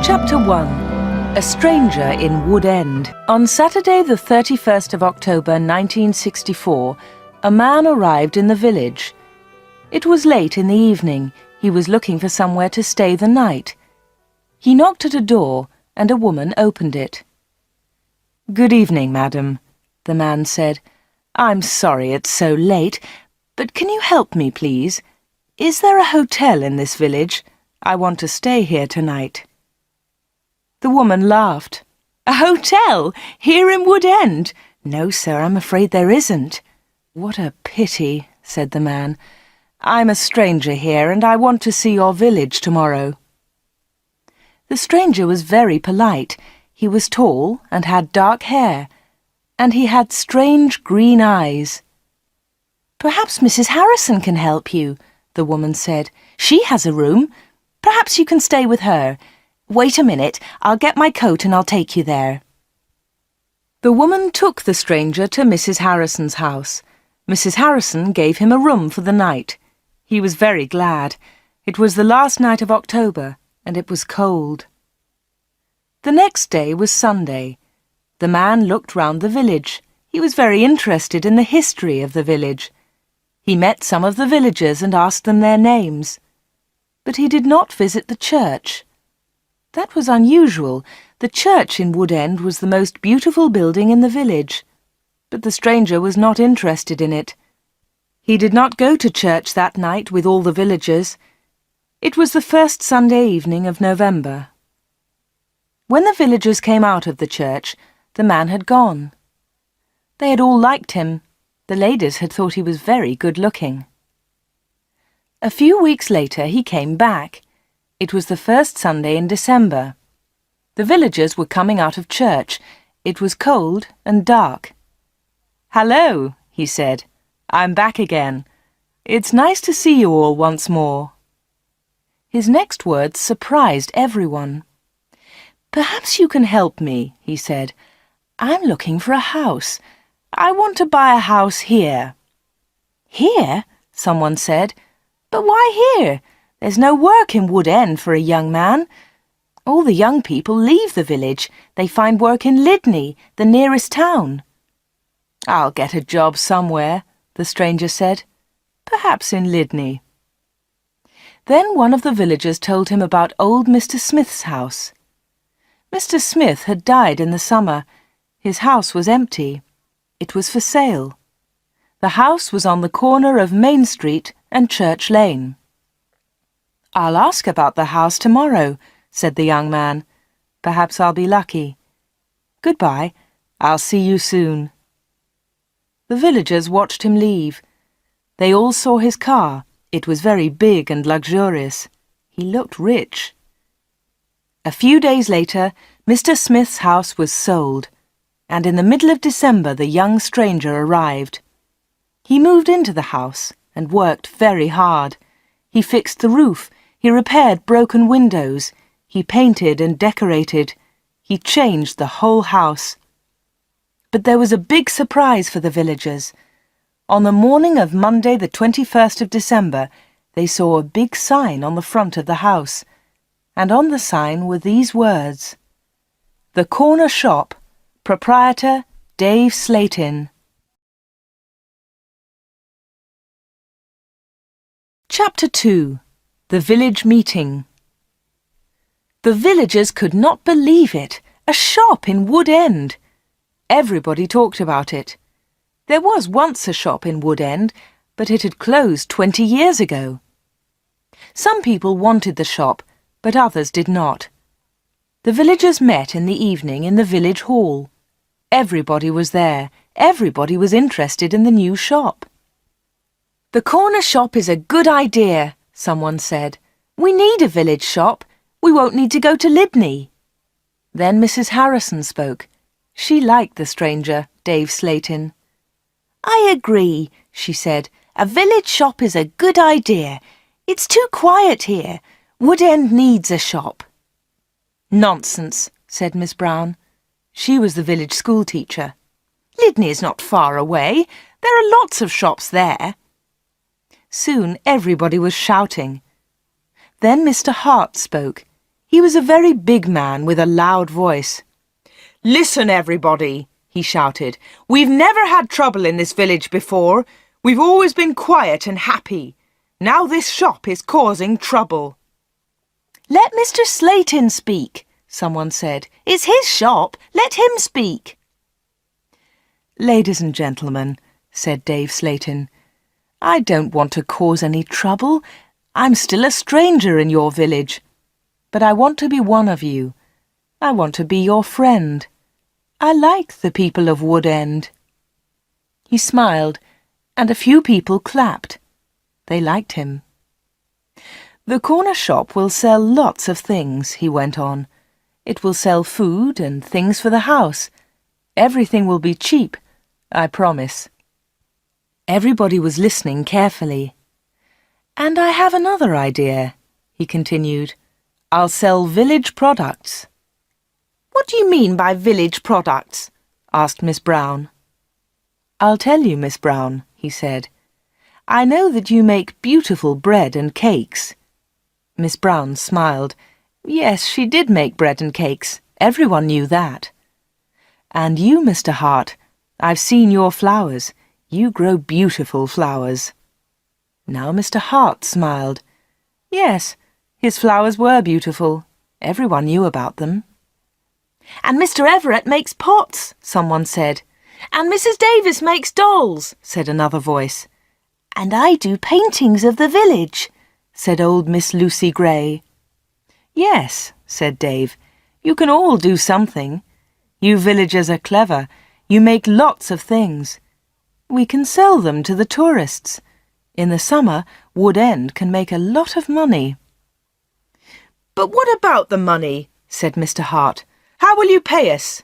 Chapter 1. A Stranger in Wood End. On Saturday the 31st of October 1964, a man arrived in the village. It was late in the evening. He was looking for somewhere to stay the night. He knocked at a door, and a woman opened it. "Good evening, madam," the man said. "I'm sorry it's so late, but can you help me, please? Is there a hotel in this village? I want to stay here tonight." The woman laughed. "A hotel? Here in Wood End? No, sir, I'm afraid there isn't." "What a pity," said the man. "I'm a stranger here, and I want to see your village tomorrow." The stranger was very polite. He was tall and had dark hair, and he had strange green eyes. "Perhaps Mrs. Harrison can help you," the woman said. "She has a room. Perhaps you can stay with her. Wait a minute, I'll get my coat and I'll take you there." The woman took the stranger to Mrs. Harrison's house. Mrs. Harrison gave him a room for the night. He was very glad. It was the last night of October, and it was cold. The next day was Sunday. The man looked round the village. He was very interested in the history of the village. He met some of the villagers and asked them their names. But he did not visit the church. That was unusual. The church in Wood End was the most beautiful building in the village. But the stranger was not interested in it. He did not go to church that night with all the villagers. It was the first Sunday evening of November. When the villagers came out of the church, the man had gone. They had all liked him. The ladies had thought he was very good-looking. A few weeks later he came back. It was the first Sunday in December. The villagers were coming out of church. It was cold and dark. "Hello," he said. "I'm back again. It's nice to see you all once more." His next words surprised everyone. "Perhaps you can help me," he said. "I'm looking for a house. I want to buy a house here." "Here?" someone said. "But why here? There's no work in Wood End for a young man. All the young people leave the village. They find work in Whitney, the nearest town." "I'll get a job somewhere," the stranger said. "Perhaps in Whitney." Then one of the villagers told him about old Mr. Smith's house. Mr. Smith had died in the summer. His house was empty. It was for sale. The house was on the corner of Main Street and Church Lane. "I'll ask about the house tomorrow," said the young man. "Perhaps I'll be lucky. Goodbye. I'll see you soon." The villagers watched him leave. They all saw his car. It was very big and luxurious. He looked rich. A few days later, Mr. Smith's house was sold, and in the middle of December the young stranger arrived. He moved into the house and worked very hard. He fixed the roof. He repaired broken windows. He painted and decorated. He changed the whole house. But there was a big surprise for the villagers. On the morning of Monday the 21st of December, they saw a big sign on the front of the house, and on the sign were these words: "The Corner Shop, Proprietor Dave Slatin." Chapter 2. The Village Meeting. The villagers could not believe it. A shop in Wood End. Everybody talked about it. There was once a shop in Wood End, but it had closed 20 years ago. Some people wanted the shop, but others did not. The villagers met in the evening in the village hall. Everybody was there. Everybody was interested in the new shop. "The corner shop is a good idea," someone said. "We need a village shop. We won't need to go to Whitney." Then Mrs. Harrison spoke. She liked the stranger, Dave Slatin. "I agree," she said. "A village shop is a good idea. It's too quiet here. Wood End needs a shop." "Nonsense," said Miss Brown. She was the village school teacher. "Whitney is not far away. There are lots of shops there." Soon everybody was shouting. Then Mr. Hart spoke. He was a very big man with a loud voice. "Listen, everybody," he shouted. "We've never had trouble in this village before. We've always been quiet and happy. Now this shop is causing trouble." "Let Mr. Slayton speak," someone said. "It's his shop. Let him speak." "Ladies and gentlemen," said Dave Slayton, "I don't want to cause any trouble. I'm still a stranger in your village. But I want to be one of you. I want to be your friend. I like the people of Wood End." He smiled, and a few people clapped. They liked him. "The corner shop will sell lots of things," he went on. "It will sell food and things for the house. Everything will be cheap, I promise." Everybody was listening carefully. "And I have another idea," he continued. "I'll sell village products." "What do you mean by village products?" asked Miss Brown. "I'll tell you, Miss Brown," he said. "I know that you make beautiful bread and cakes." Miss Brown smiled. Yes, she did make bread and cakes. Everyone knew that. "And you, Mr. Hart, I've seen your flowers. You grow beautiful flowers." Now Mr. Hart smiled. Yes, his flowers were beautiful. Everyone knew about them. "And Mr. Everett makes pots," someone said. "And Mrs. Davis makes dolls," said another voice. "And I do paintings of the village," said old Miss Lucy Gray. "Yes," said Dave, "you can all do something. You villagers are clever. You make lots of things. We can sell them to the tourists. In the summer, Wood End can make a lot of money." "But what about the money?" said Mr. Hart. "How will you pay us?"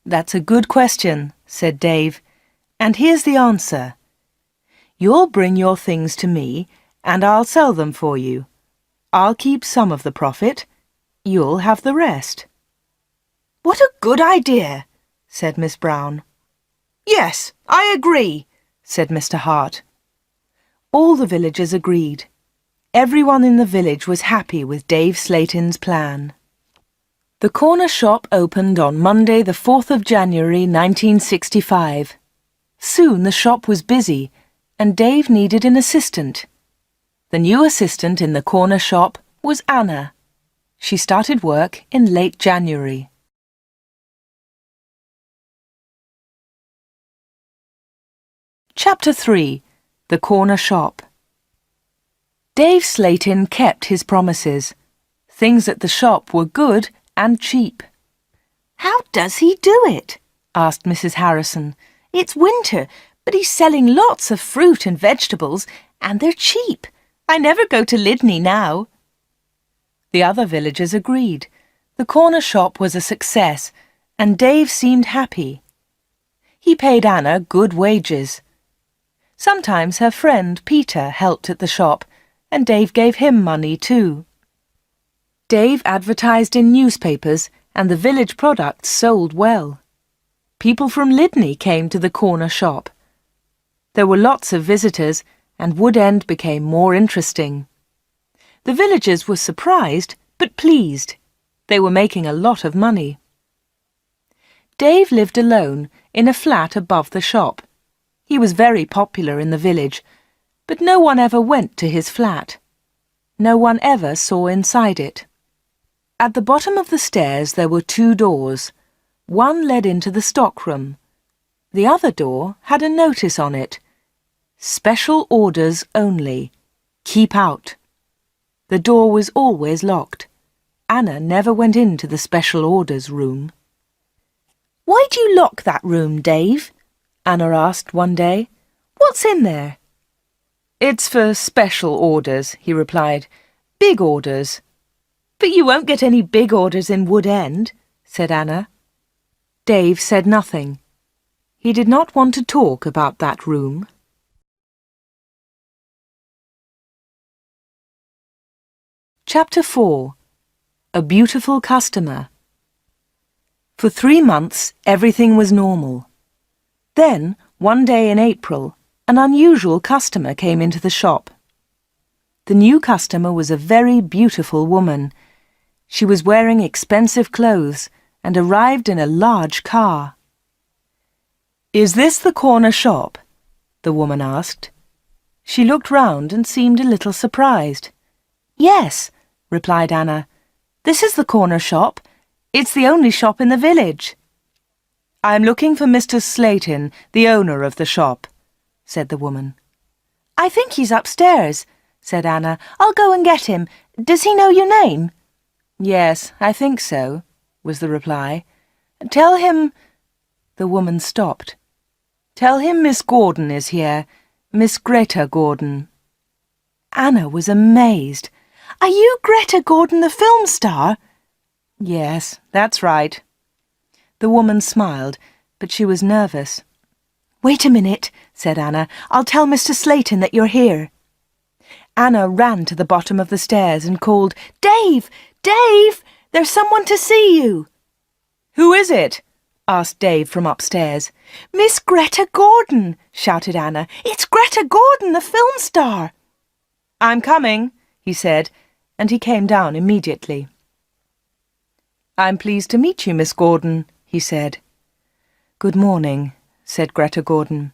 "That's a good question," said Dave. "And here's the answer. You'll bring your things to me, and I'll sell them for you. I'll keep some of the profit. You'll have the rest." "What a good idea," said Miss Brown. "Yes, I agree," said Mr. Hart. All the villagers agreed. Everyone in the village was happy with Dave Slayton's plan. The corner shop opened on Monday the 4th of January 1965. Soon the shop was busy, and Dave needed an assistant. The new assistant in the corner shop was Anna. She started work in late January. Chapter 3. The Corner Shop. Dave Slayton kept his promises. Things at the shop were good and cheap. "How does he do it?" asked Mrs. Harrison. "It's winter, but he's selling lots of fruit and vegetables, and they're cheap. I never go to Lydney now." The other villagers agreed. The corner shop was a success, and Dave seemed happy. He paid Anna good wages. Sometimes her friend Peter helped at the shop, and Dave gave him money too. Dave advertised in newspapers, and the village products sold well. People from Lydney came to the corner shop. There were lots of visitors, and Wood End became more interesting. The villagers were surprised, but pleased. They were making a lot of money. Dave lived alone in a flat above the shop. He was very popular in the village, but no one ever went to his flat. No one ever saw inside it. At the bottom of the stairs there were 2 doors. One led into the stockroom. The other door had a notice on it. "Special orders only. Keep out." The door was always locked. Anna never went into the special orders room. "Why do you lock that room, Dave?" Anna asked one day. "What's in there?" "It's for special orders," he replied. "Big orders." "But you won't get any big orders in Wood End," said Anna. Dave said nothing. He did not want to talk about that room. Chapter 4. A Beautiful Customer. For 3 months, everything was normal. Then, one day in April, an unusual customer came into the shop. The new customer was a very beautiful woman. She was wearing expensive clothes and arrived in a large car. "Is this the corner shop?" the woman asked. She looked round and seemed a little surprised. "Yes," replied Anna. "This is the corner shop. It's the only shop in the village." "I'm looking for Mr. Slayton, the owner of the shop," said the woman. "I think he's upstairs," said Anna. "I'll go and get him. Does he know your name?" "Yes, I think so," was the reply. "Tell him—" The woman stopped. "Tell him Miss Gordon is here. Miss Greta Gordon." Anna was amazed. "Are you Greta Gordon, the film star?" "Yes, that's right." The woman smiled, but she was nervous. "Wait a minute," said Anna. "I'll tell Mr. Slayton that you're here." Anna ran to the bottom of the stairs and called, "Dave! Dave! There's someone to see you!" "Who is it?" asked Dave from upstairs. "Miss Greta Gordon!" shouted Anna. "It's Greta Gordon, the film star!" "I'm coming," he said, and he came down immediately. "I'm pleased to meet you, Miss Gordon," he said. "Good morning," said Greta Gordon.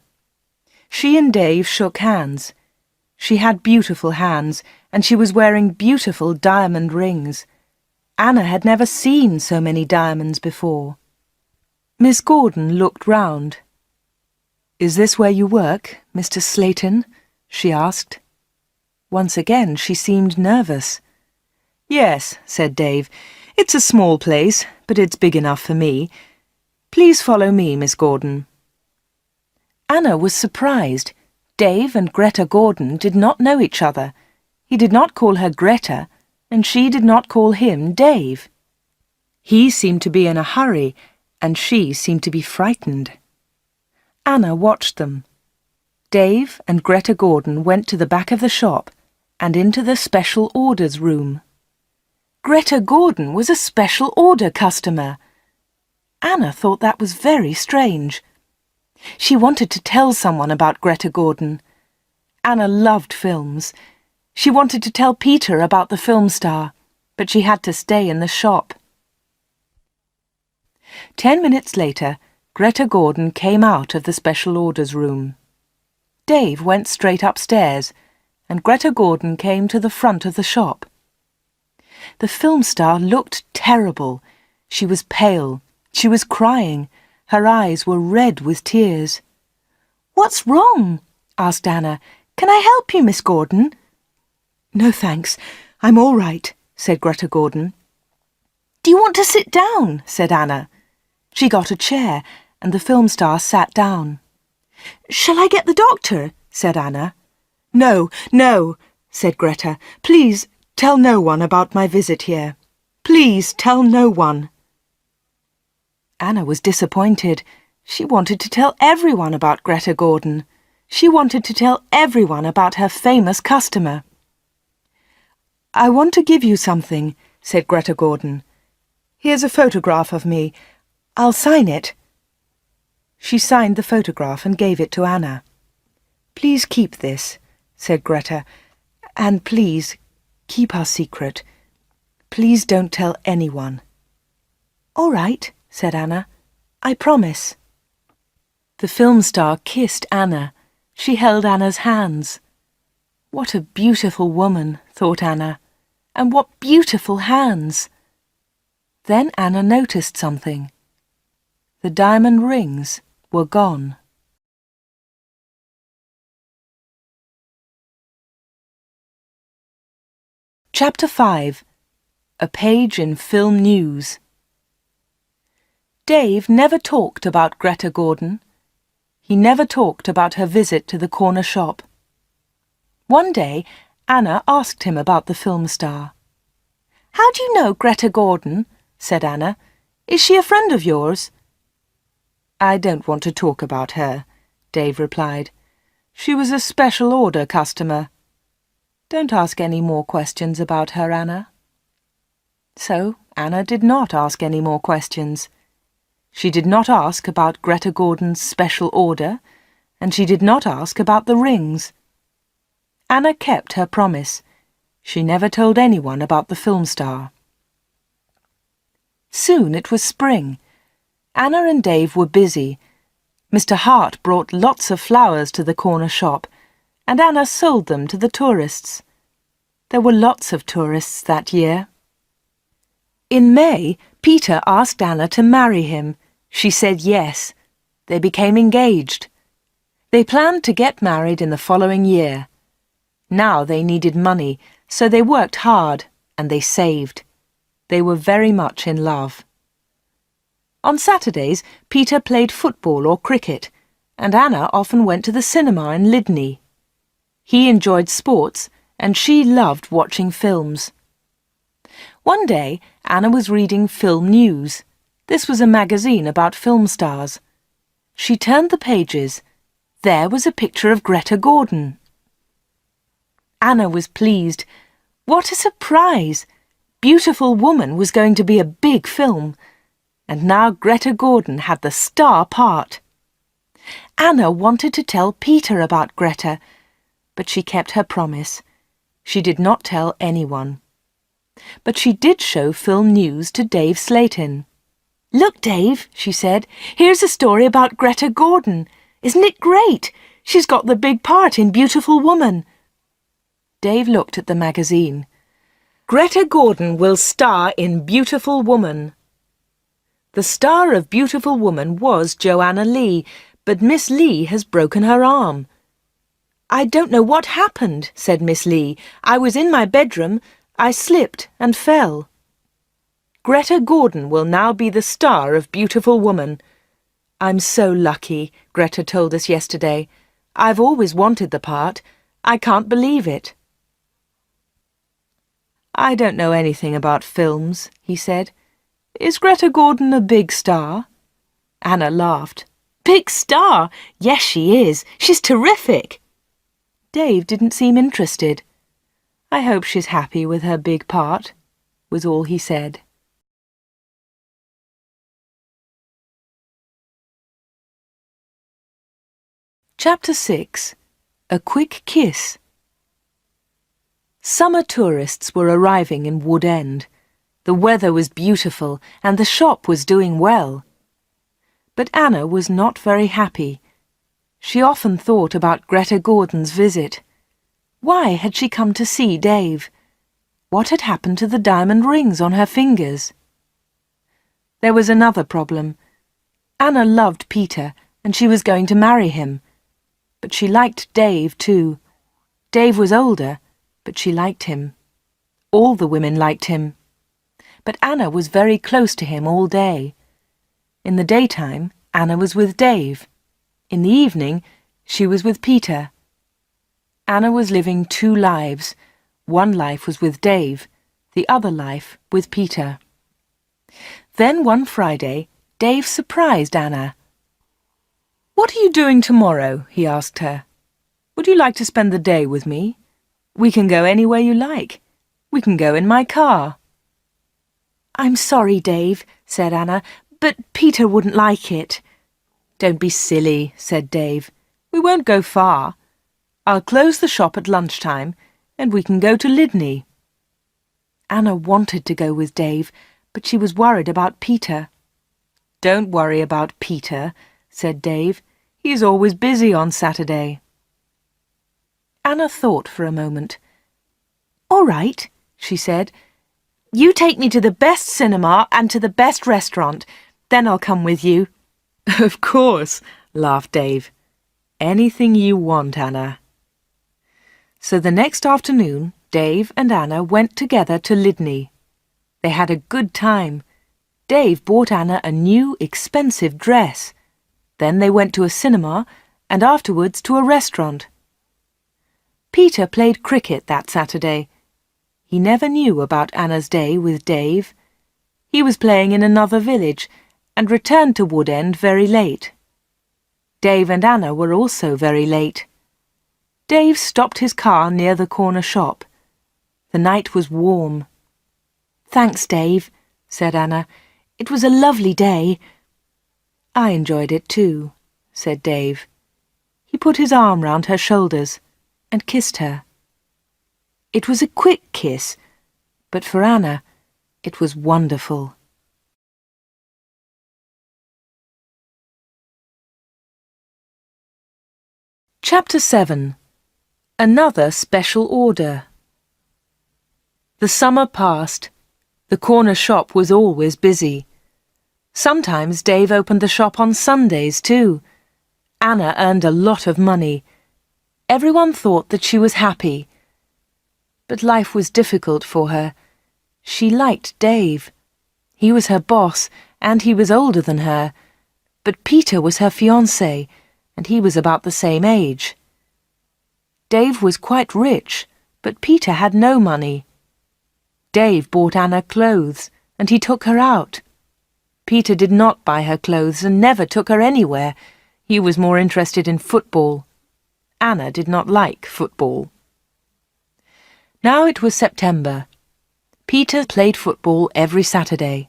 She and Dave shook hands. She had beautiful hands, and she was wearing beautiful diamond rings. Anna had never seen so many diamonds before. Miss Gordon looked round. "Is this where you work, Mr. Slayton?" she asked. Once again she seemed nervous. "Yes," said Dave. "It's a small place, but it's big enough for me. Please follow me, Miss Gordon." Anna was surprised. Dave and Greta Gordon did not know each other. He did not call her Greta, and she did not call him Dave. He seemed to be in a hurry, and she seemed to be frightened. Anna watched them. Dave and Greta Gordon went to the back of the shop and into the special orders room. Greta Gordon was a special order customer. Anna thought that was very strange. She wanted to tell someone about Greta Gordon. Anna loved films. She wanted to tell Peter about the film star, but she had to stay in the shop. 10 minutes later, Greta Gordon came out of the special orders room. Dave went straight upstairs, and Greta Gordon came to the front of the shop. The film star looked terrible. She was pale. She was crying. Her eyes were red with tears. "What's wrong?" asked Anna. "Can I help you, Miss Gordon?" "No, thanks. I'm all right," said Greta Gordon. "Do you want to sit down?" said Anna. She got a chair, and the film star sat down. "Shall I get the doctor?" said Anna. "No, no," said Greta. "Please tell no one about my visit here. Please tell no one." Anna was disappointed. She wanted to tell everyone about Greta Gordon. She wanted to tell everyone about her famous customer. "I want to give you something," said Greta Gordon. "Here's a photograph of me. I'll sign it." She signed the photograph and gave it to Anna. "Please keep this," said Greta, "and please keep our secret. Please don't tell anyone." "All right," said Anna. "I promise." The film star kissed Anna. She held Anna's hands. What a beautiful woman, thought Anna, and what beautiful hands. Then Anna noticed something. The diamond rings were gone. Chapter 5. A Page in Film News. Dave never talked about Greta Gordon. He never talked about her visit to the corner shop. One day, Anna asked him about the film star. "How do you know Greta Gordon?" said Anna. "Is she a friend of yours?" "I don't want to talk about her," Dave replied. "She was a special order customer. Don't ask any more questions about her, Anna." So Anna did not ask any more questions. She did not ask about Greta Gordon's special order, and she did not ask about the rings. Anna kept her promise. She never told anyone about the film star. Soon it was spring. Anna and Dave were busy. Mr. Hart brought lots of flowers to the corner shop, and Anna sold them to the tourists. There were lots of tourists that year. In May, Peter asked Anna to marry him. She said yes. They became engaged. They planned to get married in the following year. Now they needed money, so they worked hard and they saved. They were very much in love. On Saturdays, Peter played football or cricket, and Anna often went to the cinema in Lydney. He enjoyed sports, and she loved watching films. One day, Anna was reading Film News. This was a magazine about film stars. She turned the pages. There was a picture of Greta Gordon. Anna was pleased. What a surprise! Beautiful Woman was going to be a big film, and now Greta Gordon had the star part. Anna wanted to tell Peter about Greta, but she kept her promise. She did not tell anyone. But she did show Film News to Dave Slayton. "Look, Dave," she said, "here's a story about Greta Gordon. Isn't it great? She's got the big part in Beautiful Woman." Dave looked at the magazine. "Greta Gordon will star in Beautiful Woman." The star of Beautiful Woman was Joanna Lee, but Miss Lee has broken her arm. "I don't know what happened," said Miss Lee. "I was in my bedroom. I slipped and fell." Greta Gordon will now be the star of Beautiful Woman. "I'm so lucky," Greta told us yesterday. "I've always wanted the part. I can't believe it." "I don't know anything about films," he said. "Is Greta Gordon a big star?" Anna laughed. "Big star? Yes, she is. She's terrific." Dave didn't seem interested. "I hope she's happy with her big part," was all he said. Chapter 6. A Quick Kiss. Summer tourists were arriving in Wood End. The weather was beautiful and the shop was doing well. But Anna was not very happy. She often thought about Greta Gordon's visit. Why had she come to see Dave? What had happened to the diamond rings on her fingers? There was another problem. Anna loved Peter and she was going to marry him. But she liked Dave too. Dave was older, but she liked him. All the women liked him. But Anna was very close to him all day. In the daytime, Anna was with Dave. In the evening, she was with Peter. Anna was living two lives. One life was with Dave, the other life with Peter. Then one Friday, Dave surprised Anna. "What are you doing tomorrow?" he asked her. "Would you like to spend the day with me? We can go anywhere you like. We can go in my car." "I'm sorry, Dave," said Anna, "but Peter wouldn't like it." "Don't be silly," said Dave. "We won't go far. I'll close the shop at lunchtime, and we can go to Lydney." Anna wanted to go with Dave, but she was worried about Peter. "Don't worry about Peter," said Dave. "He's always busy on Saturday." Anna thought for a moment. "All right," she said. "You take me to the best cinema and to the best restaurant. Then I'll come with you." "Of course," laughed Dave. "Anything you want, Anna." So the next afternoon, Dave and Anna went together to Lydney. They had a good time. Dave bought Anna a new, expensive dress. Then they went to a cinema and afterwards to a restaurant. Peter played cricket that Saturday. He never knew about Anna's day with Dave. He was playing in another village and returned to Wood End very late. Dave and Anna were also very late. Dave stopped his car near the corner shop. The night was warm. "Thanks, Dave," said Anna. "It was a lovely day." "I enjoyed it too," said Dave. He put his arm round her shoulders and kissed her. It was a quick kiss, but for Anna, it was wonderful. Chapter 7. Another Special Order. The summer passed. The corner shop was always busy. Sometimes Dave opened the shop on Sundays too. Anna earned a lot of money. Everyone thought that she was happy. But life was difficult for her. She liked Dave. He was her boss, and he was older than her. But Peter was her fiancé, and he was about the same age. Dave was quite rich, but Peter had no money. Dave bought Anna clothes, and he took her out. Peter did not buy her clothes and never took her anywhere. He was more interested in football. Anna did not like football. Now it was September. Peter played football every Saturday.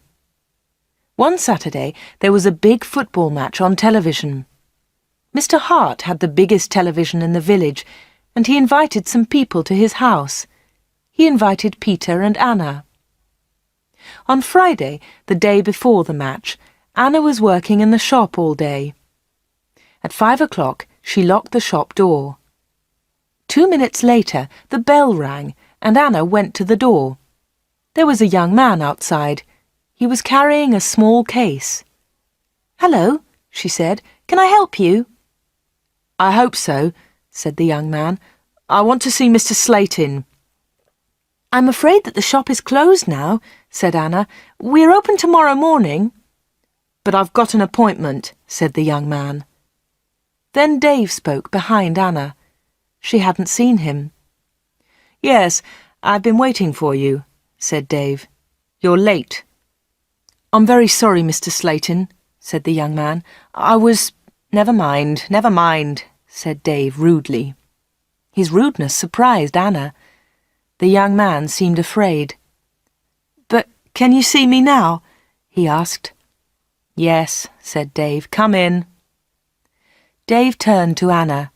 One Saturday there was a big football match on television. Mr. Hart had the biggest television in the village, and he invited some people to his house. He invited Peter and Anna. On Friday, the day before the match, Anna was working in the shop all day. At 5 o'clock, she locked the shop door. 2 minutes later, the bell rang, and Anna went to the door. There was a young man outside. He was carrying a small case. "Hello," she said. "Can I help you?" "I hope so," said the young man. "I want to see Mr. Slayton." "I'm afraid that the shop is closed now," said Anna. "We're open tomorrow morning." "But I've got an appointment," said the young man. Then Dave spoke behind Anna. She hadn't seen him. "Yes, I've been waiting for you," said Dave. "You're late." "I'm very sorry, Mr. Slayton," said the young man. Never mind," said Dave rudely. His rudeness surprised Anna. The young man seemed afraid. "But can you see me now?" he asked. "Yes," said Dave. "Come in." Dave turned to Anna.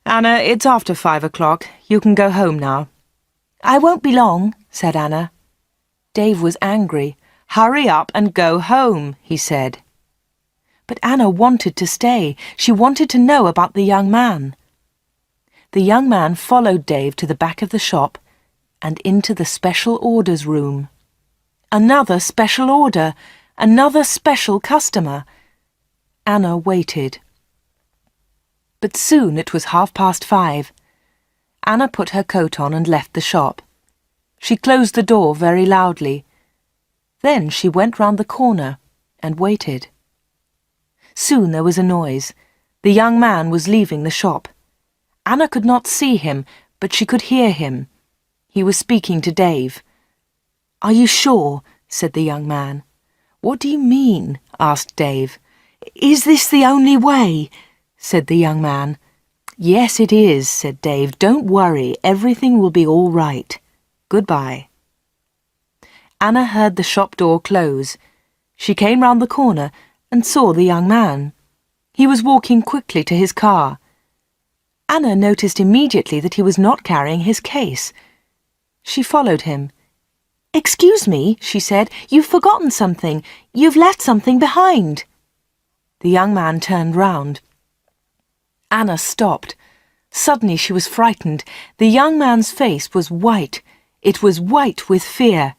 "Anna, it's after 5 o'clock. You can go home now." "I won't be long," said Anna. Dave was angry. "Hurry up and go home," he said. But Anna wanted to stay. She wanted to know about the young man. The young man followed Dave to the back of the shop and into the special orders room. Another special order, another special customer. Anna waited. But soon it was 5:30. Anna put her coat on and left the shop. She closed the door very loudly. Then she went round the corner and waited. Soon there was a noise. The young man was leaving the shop. Anna could not see him, but she could hear him. He was speaking to Dave. "Are you sure?" said the young man. "What do you mean?" asked Dave. "Is this the only way?" said the young man. "Yes, it is," said Dave. "Don't worry, everything will be all right. Goodbye." Anna heard the shop door close. She came round the corner and saw the young man. He was walking quickly to his car. Anna noticed immediately that he was not carrying his case. She followed him. "Excuse me," she said. "You've forgotten something. You've left something behind." The young man turned round. Anna stopped. Suddenly she was frightened. The young man's face was white. It was white with fear.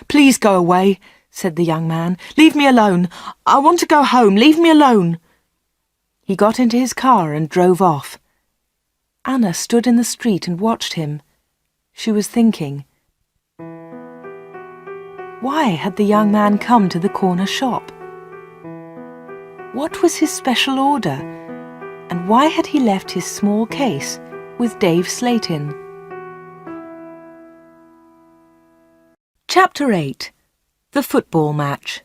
"Please go away," said the young man. "Leave me alone. I want to go home. Leave me alone." He got into his car and drove off. Anna stood in the street and watched him. She was thinking. Why had the young man come to the corner shop? What was his special order? And why had he left his small case with Dave Slayton? Chapter 8. The Football Match.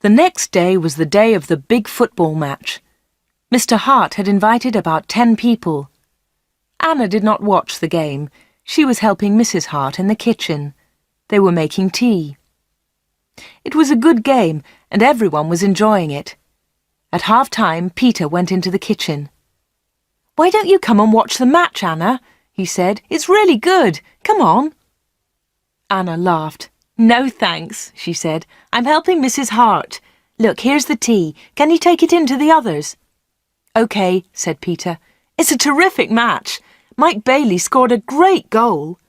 The next day was the day of the big football match. Mr. Hart had invited about 10 people. Anna did not watch the game. She was helping Mrs. Hart in the kitchen. They were making tea. It was a good game, and everyone was enjoying it. At half-time, Peter went into the kitchen. "Why don't you come and watch the match, Anna?" he said. "It's really good. Come on." Anna laughed. "No, thanks," she said. "I'm helping Mrs. Hart. Look, here's the tea. Can you take it in to the others?" "OK," said Peter. "It's a terrific match. Mike Bailey scored a great goal."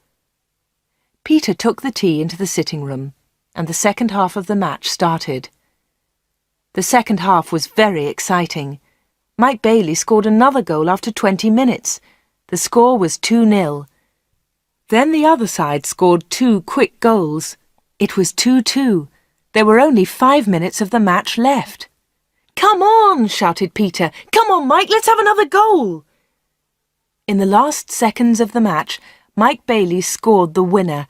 Peter took the tea into the sitting room, and the second half of the match started. The second half was very exciting. Mike Bailey scored another goal after 20 minutes. The score was 2-0. Then the other side scored 2 quick goals. It was 2-2. There were only 5 minutes of the match left. "Come on!" shouted Peter. "Come on, Mike, let's have another goal!" In the last seconds of the match, Mike Bailey scored the winner.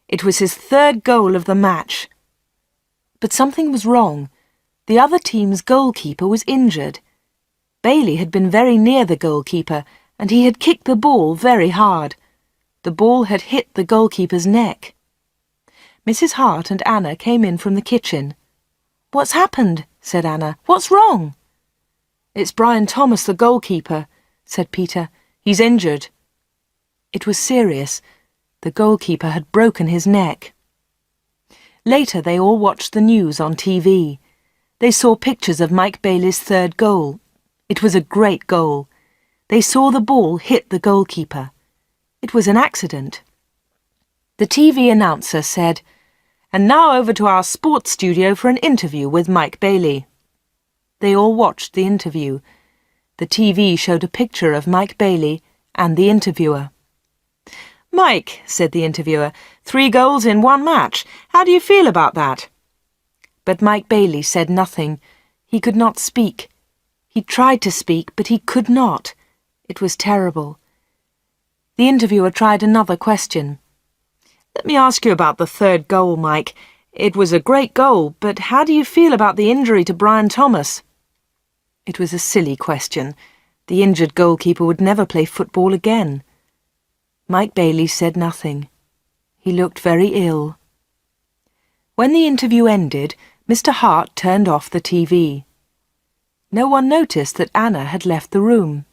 It was his 3rd goal of the match. But something was wrong. The other team's goalkeeper was injured. Bailey had been very near the goalkeeper, and he had kicked the ball very hard. The ball had hit the goalkeeper's neck. Mrs. Hart and Anna came in from the kitchen. "What's happened?" said Anna. "What's wrong?" "It's Brian Thomas, the goalkeeper," said Peter. "He's injured." It was serious. The goalkeeper had broken his neck. Later they all watched the news on TV. They saw pictures of Mike Bailey's 3rd goal. It was a great goal. They saw the ball hit the goalkeeper. It was an accident. The TV announcer said, "And now over to our sports studio for an interview with Mike Bailey." They all watched the interview. The TV showed a picture of Mike Bailey and the interviewer. "Mike," said the interviewer, 3 goals in 1 match. How do you feel about that?" But Mike Bailey said nothing. He could not speak. He tried to speak, but he could not. It was terrible. The interviewer tried another question. "Let me ask you about the 3rd goal, Mike. It was a great goal, but how do you feel about the injury to Brian Thomas?" It was a silly question. The injured goalkeeper would never play football again. Mike Bailey said nothing. He looked very ill. When the interview ended, Mr. Hart turned off the TV. No one noticed that Anna had left the room.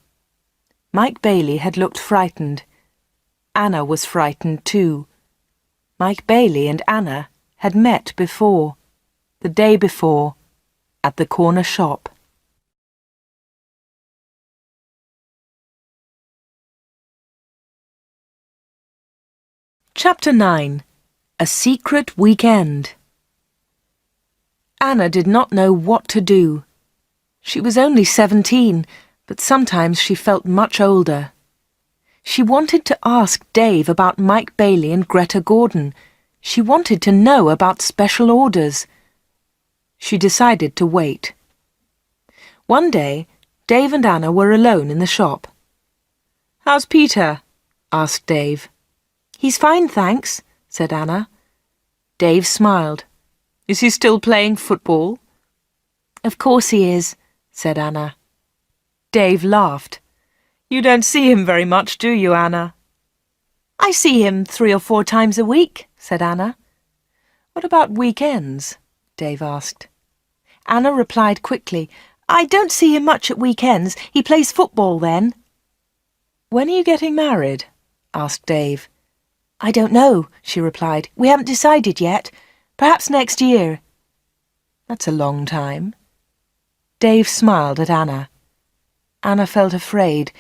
Mike Bailey had looked frightened. Anna was frightened too. Mike Bailey and Anna had met before, the day before, at the corner shop. Chapter 9. A Secret Weekend. Anna did not know what to do. She was only 17, but sometimes she felt much older. She wanted to ask Dave about Mike Bailey and Greta Gordon. She wanted to know about special orders. She decided to wait. One day, Dave and Anna were alone in the shop. "How's Peter?" asked Dave. "He's fine, thanks," said Anna. Dave smiled. "Is he still playing football?" "Of course he is," said Anna. Dave laughed. "You don't see him very much, do you, Anna?" "I see him 3 or 4 times a week," said Anna. "What about weekends?" Dave asked. Anna replied quickly, "I don't see him much at weekends. He plays football then." "When are you getting married?" asked Dave. "I don't know," she replied. "We haven't decided yet. Perhaps next year." "That's a long time." Dave smiled at Anna. Anna felt afraid.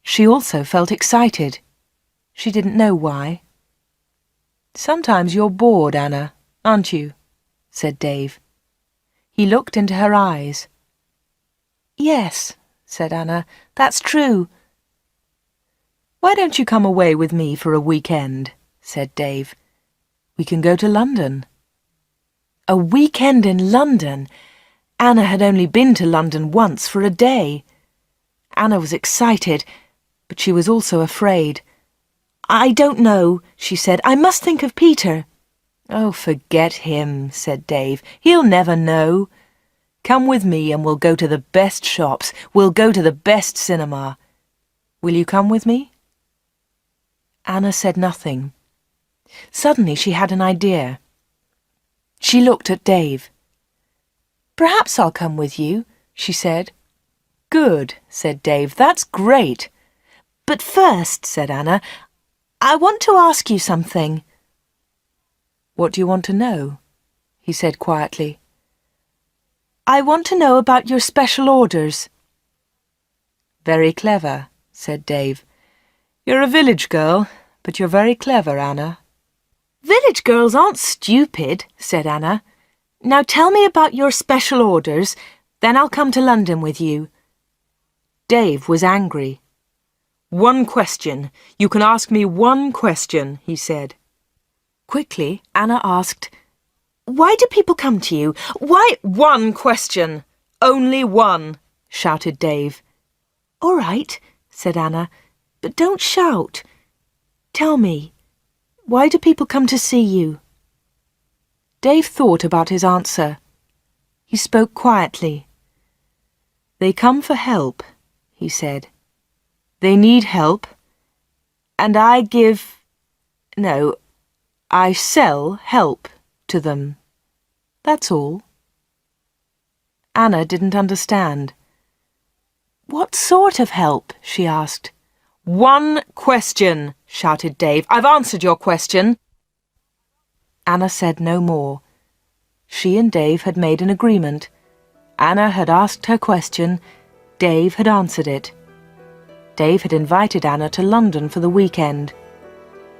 She also felt excited. She didn't know why. "Sometimes you're bored, Anna, aren't you?" said Dave. He looked into her eyes. "Yes," said Anna, "that's true." "Why don't you come away with me for a weekend?" said Dave. "We can go to London." A weekend in London! Anna had only been to London once for a day. Anna was excited, but she was also afraid. "I don't know," she said. "I must think of Peter." "Oh, forget him," said Dave. "He'll never know. Come with me and we'll go to the best shops. We'll go to the best cinema. Will you come with me?" Anna said nothing. Suddenly she had an idea. She looked at Dave. "Perhaps I'll come with you," she said. "Good," said Dave. "That's great." "But first," said Anna, "I want to ask you something." "What do you want to know?" he said quietly. "I want to know about your special orders." Very clever, said Dave. You're a village girl, but you're very clever, Anna. Village girls aren't stupid, said Anna. Now tell me about your special orders, then I'll come to London with you. Dave was angry. One question. You can ask me one question, he said. Quickly, Anna asked, Why do people come to you? Why? One question. Only one, shouted Dave. All right, said Anna, but don't shout. Tell me, why do people come to see you? Dave thought about his answer. He spoke quietly. They come for help, he said. They need help, and I sell help to them. That's all. Anna didn't understand. What sort of help? She asked. One question, shouted Dave. I've answered your question. Anna said no more. She and Dave had made an agreement. Anna had asked her question. Dave had answered it. Dave had invited Anna to London for the weekend,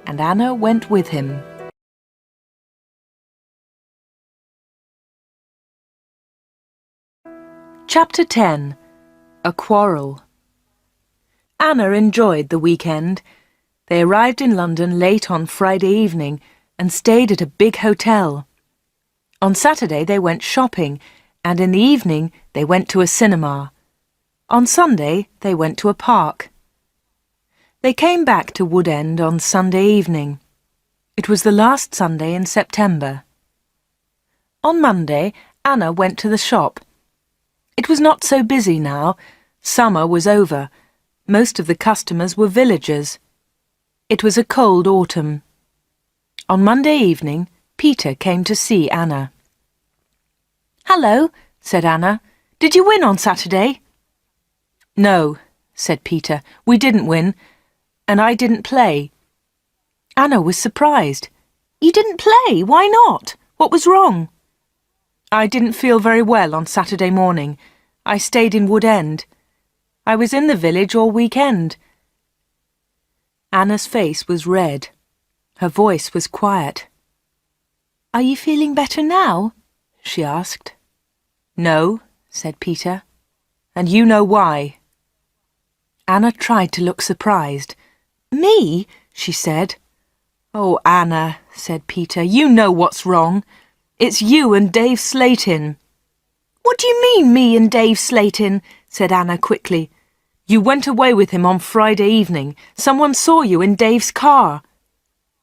and Anna went with him. Chapter 10. A Quarrel. Anna enjoyed the weekend. They arrived in London late on Friday evening and stayed at a big hotel. On Saturday they went shopping, and in the evening they went to a cinema. On Sunday they went to a park. They came back to Wood End on Sunday evening. It was the last Sunday in September. On Monday, Anna went to the shop. It was not so busy now. Summer was over. Most of the customers were villagers. It was a cold autumn. On Monday evening, Peter came to see Anna. "Hello," said Anna. "Did you win on Saturday?" "No," said Peter. "We didn't win, and I didn't play." Anna was surprised. "You didn't play? Why not? What was wrong?" "I didn't feel very well on Saturday morning. I stayed in Wood End. I was in the village all weekend." Anna's face was red. Her voice was quiet. "Are you feeling better now?" she asked. "No," said Peter, "and you know why." Anna tried to look surprised. "Me?" she said. "Oh, Anna," said Peter, "you know what's wrong. It's you and Dave Slatin." "What do you mean, me and Dave Slatin?" said Anna quickly. "You went away with him on Friday evening. Someone saw you in Dave's car."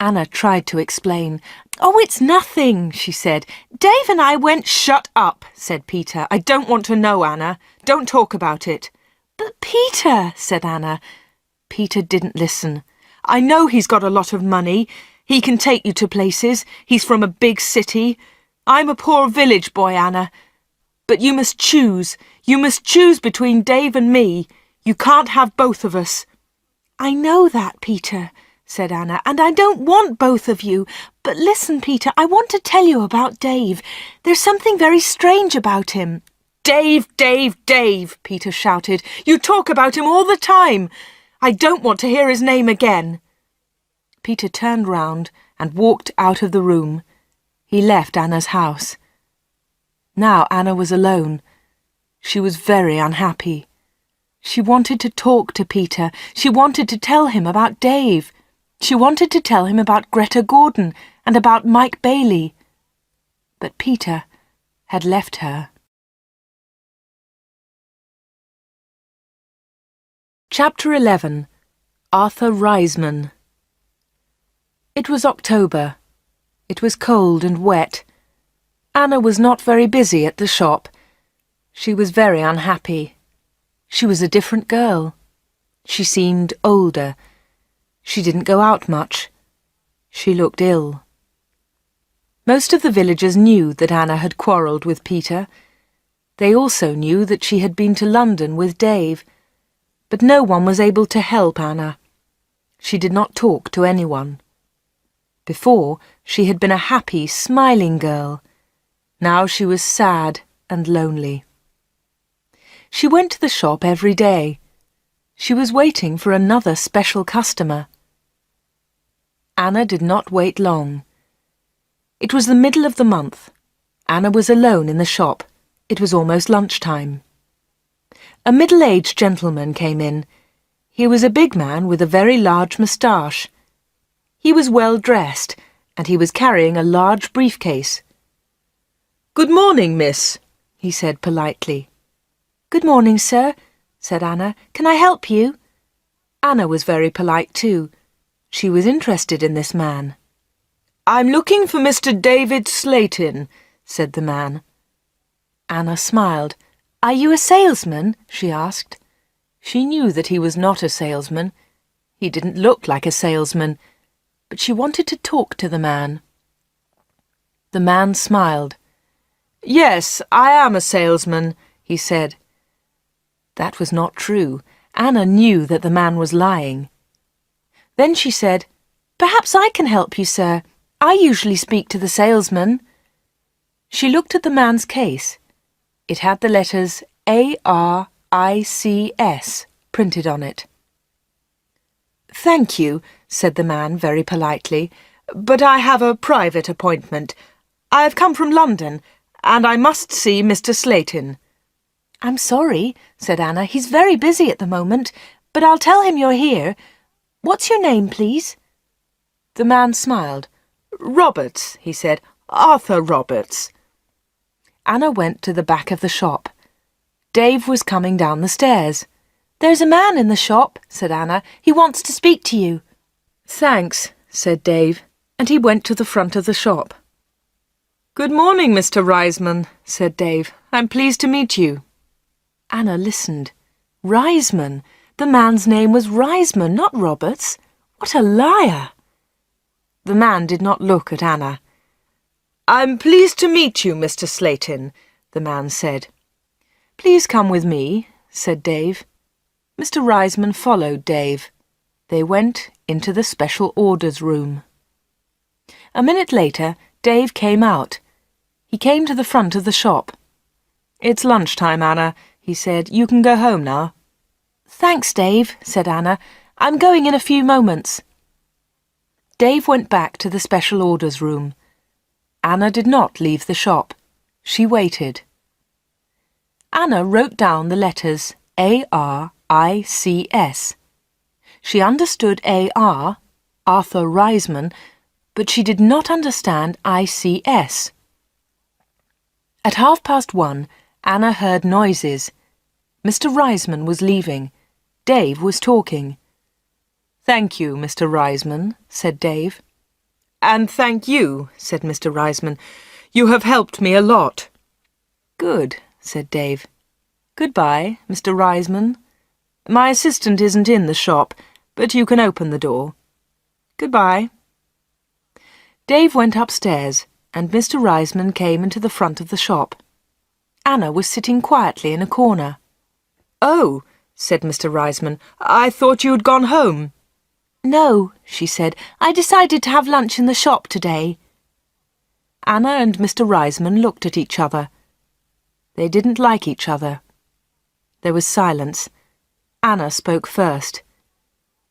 Anna tried to explain. "Oh, it's nothing," she said. "Dave and I went—" "Shut up," said Peter. "I don't want to know, Anna. Don't talk about it." "But Peter," said Anna. Peter didn't listen. "I know he's got a lot of money. He can take you to places. He's from a big city. I'm a poor village boy, Anna. But you must choose. You must choose between Dave and me. You can't have both of us." "I know that, Peter," said Anna, "and I don't want both of you. But listen, Peter, I want to tell you about Dave. There's something very strange about him." "Dave, Dave, Dave," Peter shouted. "You talk about him all the time. I don't want to hear his name again." Peter turned round and walked out of the room. He left Anna's house. Now Anna was alone. She was very unhappy. She wanted to talk to Peter. She wanted to tell him about Dave. She wanted to tell him about Greta Gordon and about Mike Bailey. But Peter had left her. Chapter 11. Arthur Reisman. It was October. It was cold and wet. Anna was not very busy at the shop. She was very unhappy. She was a different girl. She seemed older. She didn't go out much. She looked ill. Most of the villagers knew that Anna had quarrelled with Peter. They also knew that she had been to London with Dave. But no one was able to help Anna. She did not talk to anyone. Before, she had been a happy, smiling girl. Now she was sad and lonely. She went to the shop every day. She was waiting for another special customer. Anna did not wait long. It was the middle of the month. Anna was alone in the shop. It was almost lunchtime. A middle-aged gentleman came in. He was a big man with a very large moustache. He was well dressed, and he was carrying a large briefcase. "Good morning, miss," he said politely. "Good morning, sir," said Anna. "Can I help you?" Anna was very polite too. She was interested in this man. "I'm looking for Mr. David Slayton," said the man. Anna smiled. "Are you a salesman?" she asked. She knew that he was not a salesman. He didn't look like a salesman, but she wanted to talk to the man. The man smiled. "Yes, I am a salesman," he said. That was not true. Anna knew that the man was lying. Then she said, "Perhaps I can help you, sir. I usually speak to the salesman." She looked at the man's case. It had the letters A-R-I-C-S printed on it. "Thank you," said the man very politely, "but I have a private appointment. I have come from London, and I must see Mr. Slayton." "I'm sorry," said Anna. "He's very busy at the moment, but I'll tell him you're here. What's your name, please?" The man smiled. "Roberts," he said. "Arthur Roberts." Anna went to the back of the shop. Dave was coming down the stairs. "There's a man in the shop," said Anna. "He wants to speak to you." "Thanks," said Dave, and he went to the front of the shop. "Good morning, Mr. Reisman," said Dave. "I'm pleased to meet you." Anna listened. Reisman! The man's name was Reisman, not Roberts. What a liar! The man did not look at Anna. "I'm pleased to meet you, Mr. Slayton," the man said. "Please come with me," said Dave. Mr. Reisman followed Dave. They went into the special orders room. A minute later, Dave came out. He came to the front of the shop. "It's lunchtime, Anna," he said. "You can go home now." "Thanks, Dave," said Anna. "I'm going in a few moments." Dave went back to the special orders room. Anna did not leave the shop. She waited. Anna wrote down the letters A-R-I-C-S. She understood A-R, Arthur Reisman, but she did not understand I-C-S. At 1:30, Anna heard noises. Mr. Reisman was leaving. Dave was talking. "Thank you, Mr. Reisman," said Dave. "And thank you," said Mr. Reisman. "You have helped me a lot." "Good," said Dave. "Goodbye, Mr. Reisman. My assistant isn't in the shop, but you can open the door. Goodbye." Dave went upstairs, and Mr. Reisman came into the front of the shop. Anna was sitting quietly in a corner. "Oh," said Mr. Reisman, "I thought you had gone home." "No," she said. "I decided to have lunch in the shop today." Anna and Mr. Reisman looked at each other. They didn't like each other. There was silence. Anna spoke first.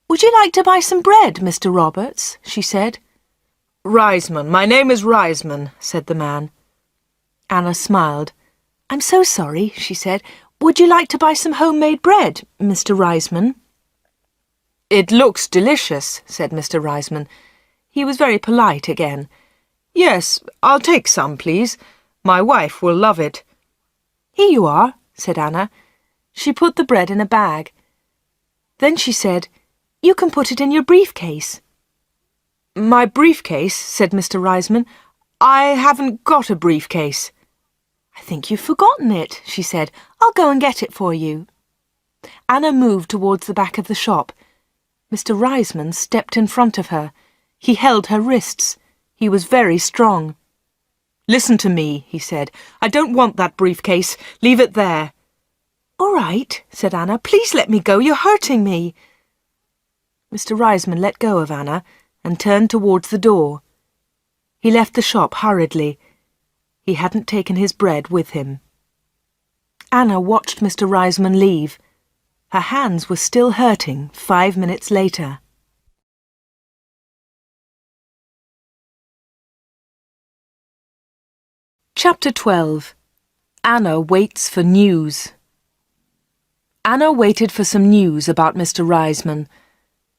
"Would you like to buy some bread, Mr. Roberts?" she said. "Reisman, my name is Reisman," said the man. Anna smiled. "I'm so sorry," she said. "Would you like to buy some homemade bread, Mr. Reisman?" "It looks delicious," said Mr. Reisman. He was very polite again. "Yes, I'll take some, please. My wife will love it." "Here you are," said Anna. She put the bread in a bag. Then she said, "You can put it in your briefcase." "My briefcase?" said Mr. Reisman. "I haven't got a briefcase." "I think you've forgotten it," she said. "I'll go and get it for you." Anna moved towards the back of the shop. Mr. Reisman stepped in front of her. He held her wrists. He was very strong. "Listen to me," he said. "I don't want that briefcase. Leave it there." "All right," said Anna. "Please let me go. You're hurting me." Mr. Reisman let go of Anna and turned towards the door. He left the shop hurriedly. He hadn't taken his bread with him. Anna watched Mr. Reisman leave. Her hands were still hurting 5 minutes later. Chapter 12. Anna waits for news. Anna waited for some news about Mr. Reisman.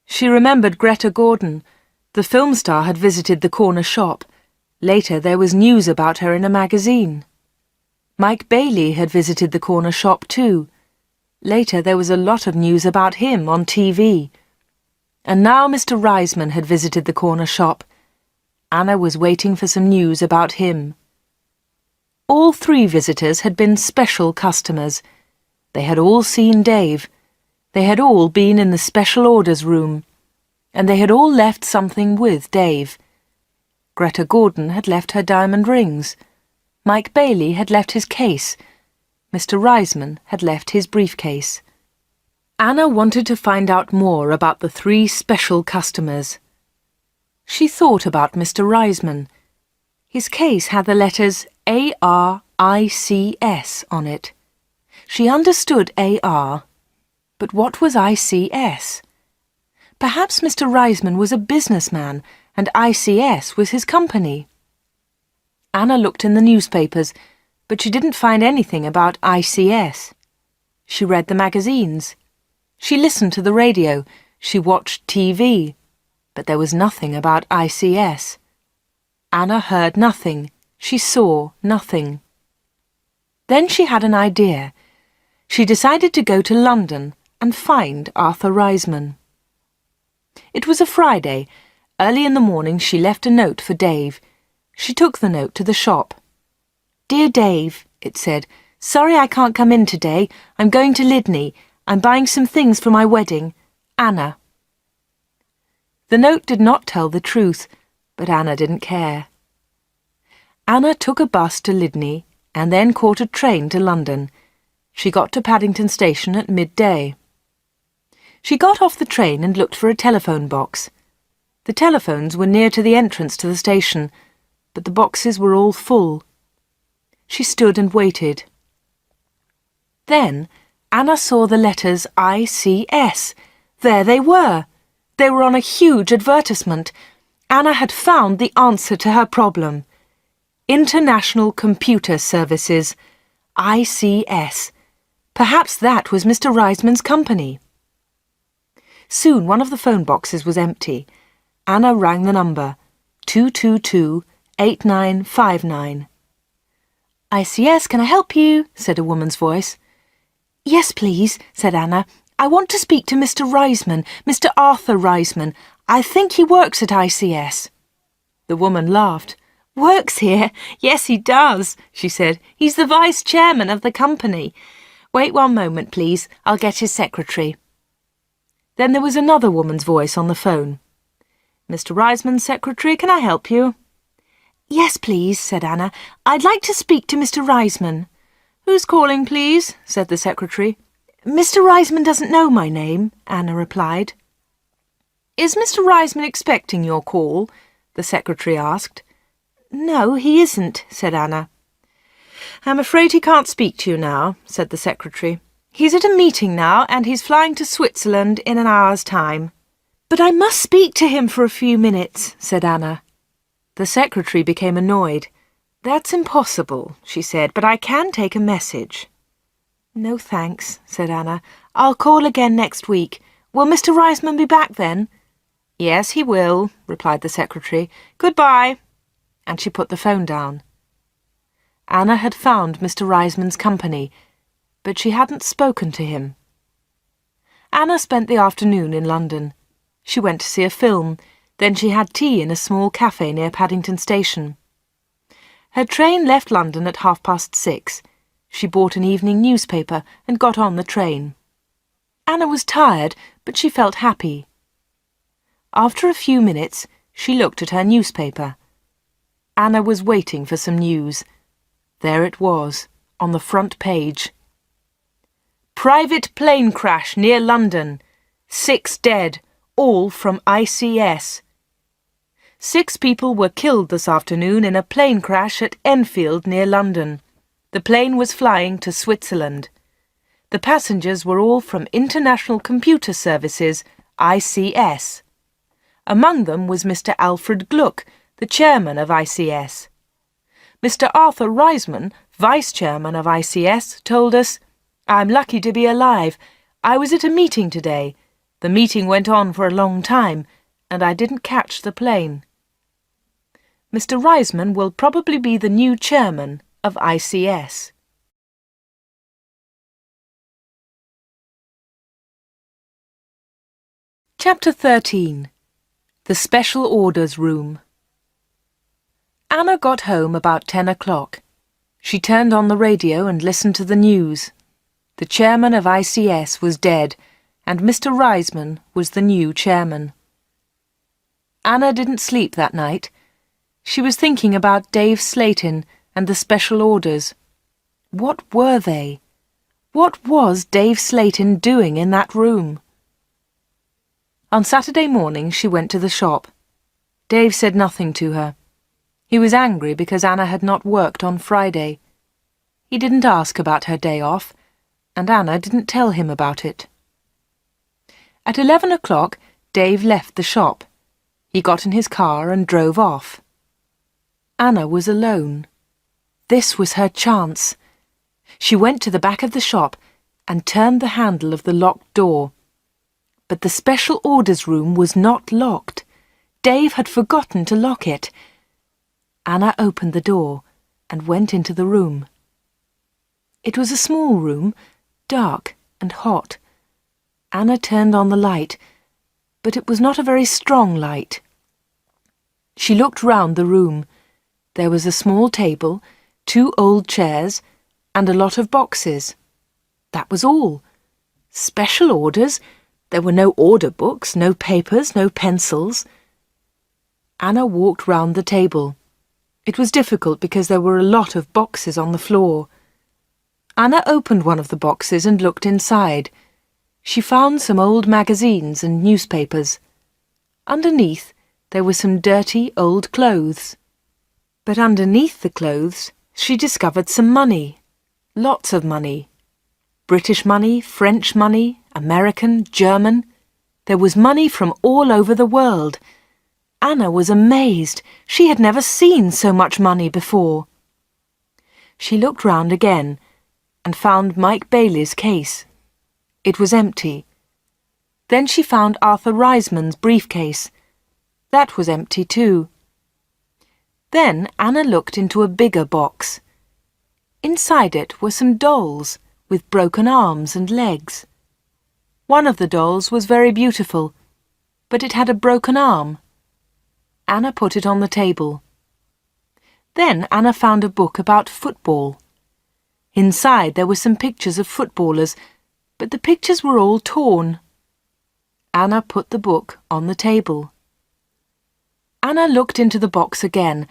She remembered Greta Gordon. The film star had visited the corner shop. Later there was news about her in a magazine. Mike Bailey had visited the corner shop too. Later there was a lot of news about him on TV. And now Mr. Reisman had visited the corner shop. Anna was waiting for some news about him. All 3 visitors had been special customers. They had all seen Dave. They had all been in the special orders room. And they had all left something with Dave. Greta Gordon had left her diamond rings. Mike Bailey had left his case. Mr. Reisman had left his briefcase. Anna wanted to find out more about the 3 special customers. She thought about Mr. Reisman. His case had the letters ARICS on it. She understood AR, but what was ICS? Perhaps Mr. Reisman was a businessman and ICS was his company. Anna looked in the newspapers, but she didn't find anything about ICS. She read the magazines. She listened to the radio. She watched TV. But there was nothing about ICS. Anna heard nothing. She saw nothing. Then she had an idea. She decided to go to London and find Arthur Reisman. It was a Friday. Early in the morning she left a note for Dave. She took the note to the shop. "Dear Dave," it said, "sorry I can't come in today. I'm going to Lydney. I'm buying some things for my wedding. Anna." The note did not tell the truth, but Anna didn't care. Anna took a bus to Lydney and then caught a train to London. She got to Paddington Station at midday. She got off the train and looked for a telephone box. The telephones were near to the entrance to the station, but the boxes were all full. She stood and waited. Then Anna saw the letters ICS. There they were. They were on a huge advertisement. Anna had found the answer to her problem. International Computer Services, ICS. Perhaps that was Mr. Reisman's company. Soon one of the phone boxes was empty. Anna rang the number, 222-8959. "ICS, can I help you?" said a woman's voice. "Yes, please," said Anna. "I want to speak to Mr. Reisman, Mr. Arthur Reisman. I think he works at ICS." The woman laughed. "Works here? Yes, he does," she said. "He's the vice chairman of the company. Wait one moment, please. I'll get his secretary." Then there was another woman's voice on the phone. "Mr. Reisman's secretary, can I help you?" "Yes, please," said Anna. "I'd like to speak to Mr. Reisman." "Who's calling, please?" said the secretary. "Mr. Reisman doesn't know my name," Anna replied. "Is Mr. Reisman expecting your call?" the secretary asked. "No, he isn't," said Anna. "I'm afraid he can't speak to you now," said the secretary. "He's at a meeting now, and he's flying to Switzerland in an hour's time." "But I must speak to him for a few minutes," said Anna. The secretary became annoyed. "That's impossible," she said, "but I can take a message." "No thanks," said Anna. "I'll call again next week. Will Mr. Reisman be back then?" "Yes, he will," replied the secretary. "Goodbye." And she put the phone down. Anna had found Mr. Reisman's company, but she hadn't spoken to him. Anna spent the afternoon in London. She went to see a film, then she had tea in a small cafe near Paddington Station. Her train left London at 6:30. She bought an evening newspaper and got on the train. Anna was tired, but she felt happy. After a few minutes, she looked at her newspaper. Anna was waiting for some news. There it was, on the front page. "Private plane crash near London. 6 dead, all from ICS. 6 people were killed this afternoon in a plane crash at Enfield near London. The plane was flying to Switzerland. The passengers were all from International Computer Services, ICS. Among them was Mr. Alfred Gluck, the chairman of ICS. Mr. Arthur Reisman, vice-chairman of ICS, told us, "I'm lucky to be alive. I was at a meeting today. The meeting went on for a long time, and I didn't catch the plane." Mr. Reisman will probably be the new chairman of ICS. Chapter 13. The Special Orders Room. Anna got home about 10 o'clock. She turned on the radio and listened to the news. The chairman of ICS was dead, and Mr. Reisman was the new chairman. Anna didn't sleep that night. She was thinking about Dave Slayton and the special orders. What were they? What was Dave Slayton doing in that room? On Saturday morning she went to the shop. Dave said nothing to her. He was angry because Anna had not worked on Friday. He didn't ask about her day off, and Anna didn't tell him about it. At 11 o'clock, Dave left the shop. He got in his car and drove off. Anna was alone. This was her chance. She went to the back of the shop and turned the handle of the locked door. But the special orders room was not locked. Dave had forgotten to lock it. Anna opened the door and went into the room. It was a small room, dark and hot. Anna turned on the light, but it was not a very strong light. She looked round the room. There was a small table, 2 old chairs, and a lot of boxes. That was all. Special orders? There were no order books, no papers, no pencils. Anna walked round the table. It was difficult because there were a lot of boxes on the floor. Anna opened one of the boxes and looked inside. She found some old magazines and newspapers. Underneath, there were some dirty old clothes. But underneath the clothes, she discovered some money. Lots of money. British money, French money, American, German. There was money from all over the world. Anna was amazed. She had never seen so much money before. She looked round again and found Mike Bailey's case. It was empty. Then she found Arthur Reisman's briefcase. That was empty too. Then Anna looked into a bigger box. Inside it were some dolls with broken arms and legs. One of the dolls was very beautiful, but it had a broken arm. Anna put it on the table. Then Anna found a book about football. Inside there were some pictures of footballers, but the pictures were all torn. Anna put the book on the table. Anna looked into the box again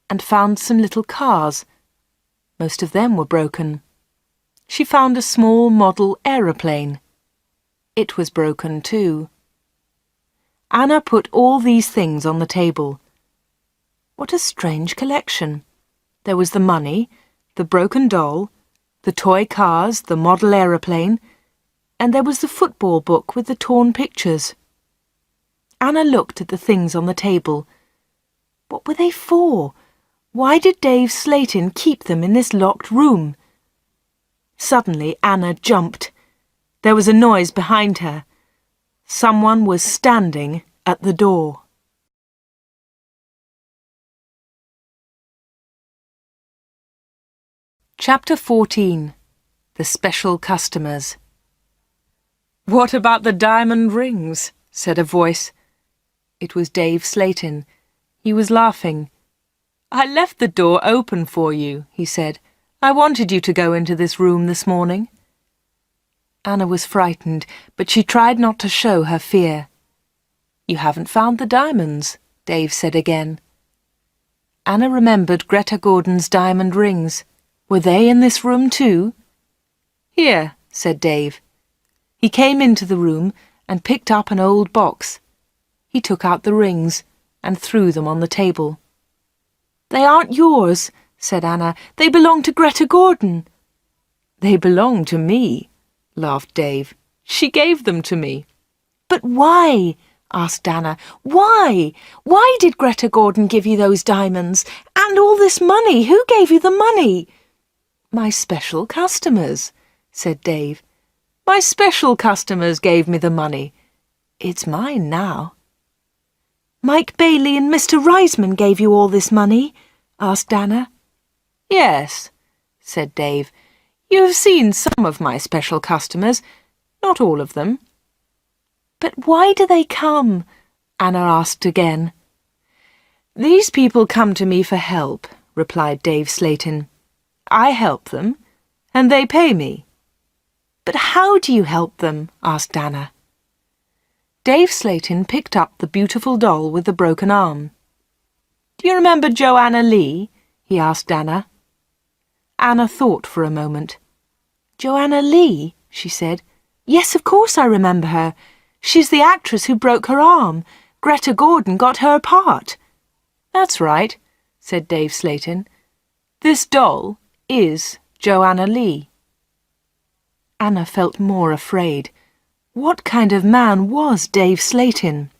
and found some little cars. Most of them were broken. She found a small model aeroplane. It was broken too. Anna put all these things on the table. What a strange collection. There was the money, the broken doll, the toy cars, the model aeroplane, and there was the football book with the torn pictures. Anna looked at the things on the table. What were they for? Why did Dave Slayton keep them in this locked room? Suddenly Anna jumped. There was a noise behind her. Someone was standing at the door. Chapter 14. The Special Customers. "What about the diamond rings?" said a voice. It was Dave Slayton. He was laughing. "I left the door open for you," he said. "I wanted you to go into this room this morning." Anna was frightened, but she tried not to show her fear. "You haven't found the diamonds," Dave said again. Anna remembered Greta Gordon's diamond rings. Were they in this room too? "Here," said Dave. He came into the room and picked up an old box. He took out the rings and threw them on the table. "They aren't yours," said Anna. "They belong to Greta Gordon." "They belong to me," laughed Dave. "She gave them to me." "But why?" asked Anna. "Why? Why did Greta Gordon give you those diamonds? And all this money? Who gave you the money?" "My special customers," said Dave. "My special customers gave me the money. It's mine now." "Mike Bailey and Mr. Reisman gave you all this money?" asked Anna. "Yes," said Dave. "You have seen some of my special customers, not all of them." "But why do they come?" Anna asked again. "These people come to me for help," replied Dave Slayton. "I help them, and they pay me." "But how do you help them?" asked Anna. Dave Slayton picked up the beautiful doll with the broken arm. "Do you remember Joanna Lee?" he asked Anna. Anna thought for a moment. "Joanna Lee?" she said. "Yes, of course I remember her. She's the actress who broke her arm. Greta Gordon got her part." "That's right," said Dave Slayton. "This doll is Joanna Lee." Anna felt more afraid. What kind of man was Dave Slayton?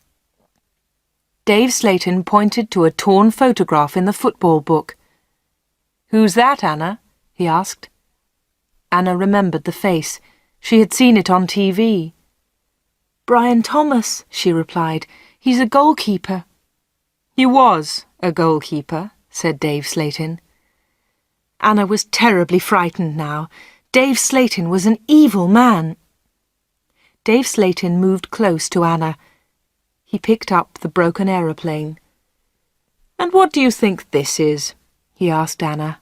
Dave Slayton pointed to a torn photograph in the football book. "Who's that, Anna?" he asked. Anna remembered the face. She had seen it on TV. "Brian Thomas," she replied. "He's a goalkeeper." "He was a goalkeeper," said Dave Slayton. Anna was terribly frightened now. Dave Slayton was an evil man. Dave Slayton moved close to Anna. He picked up the broken aeroplane. "And what do you think this is?" he asked Anna.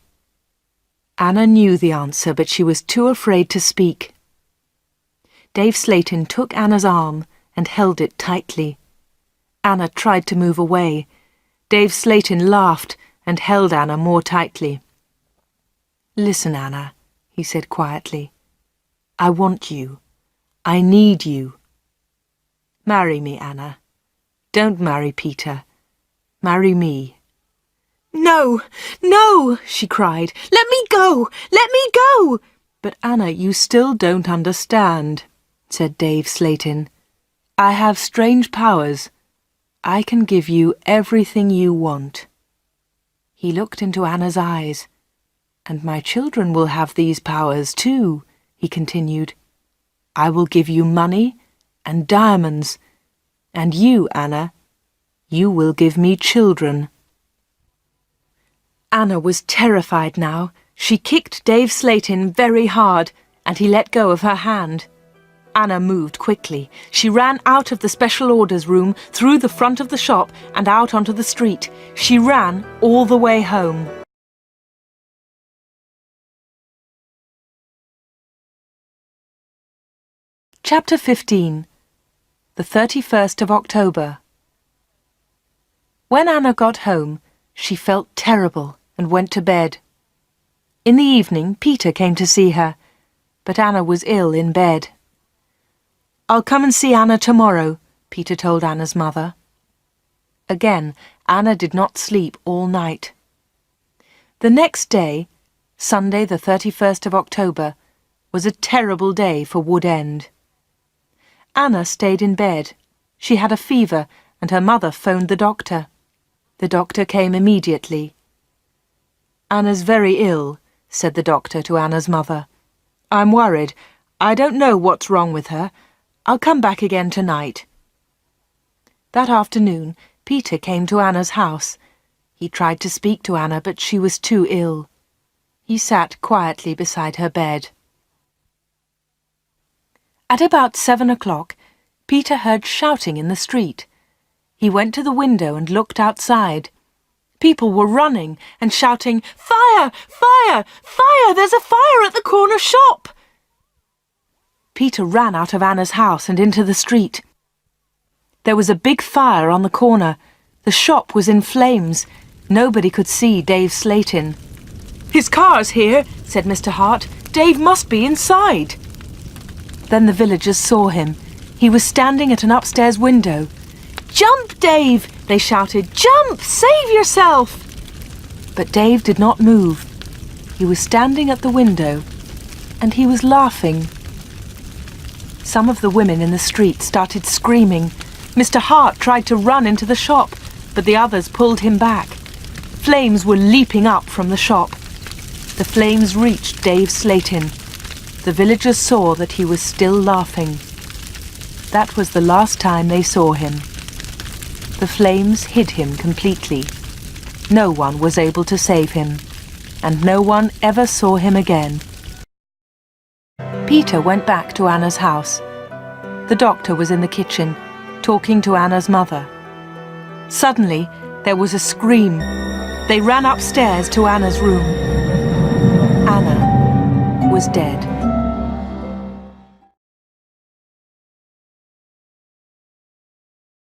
Anna knew the answer, but she was too afraid to speak. Dave Slayton took Anna's arm and held it tightly. Anna tried to move away. Dave Slayton laughed and held Anna more tightly. "Listen, Anna," he said quietly. "I want you. I need you. Marry me, Anna. Don't marry Peter. Marry me." "No, no," she cried. "Let me go! Let me go!" "But Anna, you still don't understand," said Dave Slayton. "I have strange powers. I can give you everything you want." He looked into Anna's eyes. "And my children will have these powers too," he continued. "I will give you money and diamonds, and you, Anna, you will give me children." Anna was terrified now. She kicked Dave Slayton very hard, and he let go of her hand. Anna moved quickly. She ran out of the special orders room, through the front of the shop, and out onto the street. She ran all the way home. Chapter 15. The 31st of October. When Anna got home, she felt terrible and went to bed. In the evening, Peter came to see her, but Anna was ill in bed. "I'll come and see Anna tomorrow," Peter told Anna's mother. Again, Anna did not sleep all night. The next day, Sunday the 31st of October, was a terrible day for Wood End. Anna stayed in bed. She had a fever, and her mother phoned the doctor. The doctor came immediately. "Anna's very ill," said the doctor to Anna's mother. "I'm worried. I don't know what's wrong with her. I'll come back again tonight." That afternoon, Peter came to Anna's house. He tried to speak to Anna, but she was too ill. He sat quietly beside her bed. At about 7 o'clock, Peter heard shouting in the street. He went to the window and looked outside. People were running and shouting, "Fire! Fire! Fire! There's a fire at the corner shop!" Peter ran out of Anna's house and into the street. There was a big fire on the corner. The shop was in flames. Nobody could see Dave Slayton. "His car's here," said Mr. Hart. "Dave must be inside." Then the villagers saw him. He was standing at an upstairs window. "Jump, Dave!" they shouted. "Jump! Save yourself!" But Dave did not move. He was standing at the window, and he was laughing. Some of the women in the street started screaming. Mr. Hart tried to run into the shop, but the others pulled him back. Flames were leaping up from the shop. The flames reached Dave Slatin. The villagers saw that he was still laughing. That was the last time they saw him. The flames hid him completely. No one was able to save him, and no one ever saw him again. Peter went back to Anna's house. The doctor was in the kitchen, talking to Anna's mother. Suddenly, there was a scream. They ran upstairs to Anna's room. Anna was dead.